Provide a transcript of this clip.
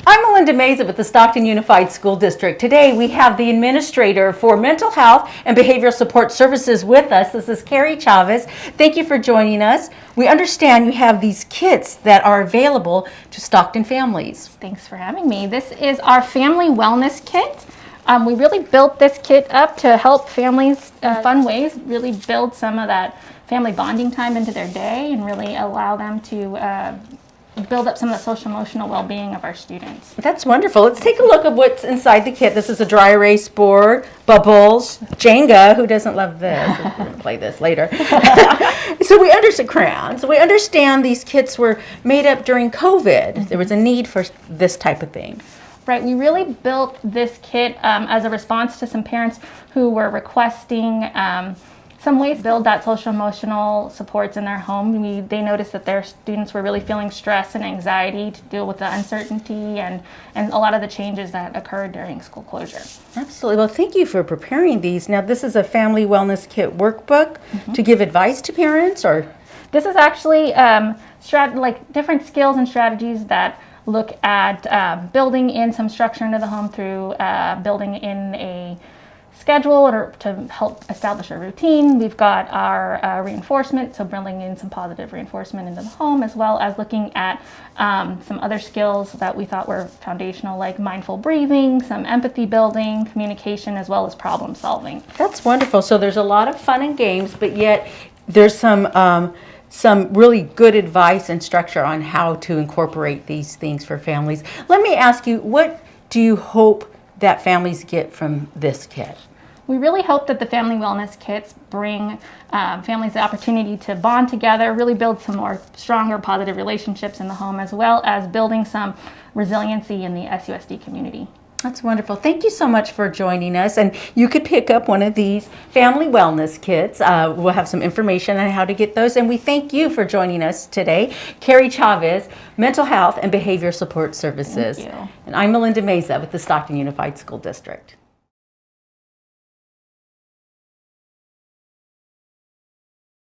I'm Melinda Meza with the Stockton Unified School District. Today we have the Administrator for Mental Health and Behavioral Support Services with us. This is Carrie Chavez. Thank you for joining us. We understand you have these kits that are available to Stockton families. Thanks for having me. This is our Family Wellness Kit. We really built this kit up to help families in fun ways, really build some of that family bonding time into their day and really allow them to build up some of the social emotional well-being of our students. That's wonderful. Let's take a look at what's inside the kit. This is a dry erase board, bubbles, Jenga. Who doesn't love this? We're going to play this later. So we understand crayons. So we understand these kits were made up during COVID. There was a need for this type of thing. Right, we really built this kit as a response to some parents who were requesting some ways to build that social emotional supports in their home. They noticed that their students were really feeling stress and anxiety to deal with the uncertainty and a lot of the changes that occurred during school closure. Absolutely. Well, thank you for preparing these. Now, this is a Family Wellness Kit workbook to give advice to parents, or? This is actually different skills and strategies that look at building in some structure into the home through building in a schedule or to help establish a routine. We've got our reinforcement, so bringing in some positive reinforcement into the home, as well as looking at some other skills that we thought were foundational, like mindful breathing, some empathy building, communication, as well as problem solving. That's wonderful. So there's a lot of fun and games, but yet there's some really good advice and structure on how to incorporate these things for families. Let me ask you, what do you hope that families get from this kit? We really hope that the Family Wellness Kits bring families the opportunity to bond together, really build some more stronger positive relationships in the home, as well as building some resiliency in the SUSD community. That's wonderful. Thank you so much for joining us. And you could pick up one of these Family Wellness Kits. We'll have some information on how to get those. And we thank you for joining us today. Carrie Chavez, Mental Health and Behavior Support Services. Thank you. And I'm Melinda Meza with the Stockton Unified School District.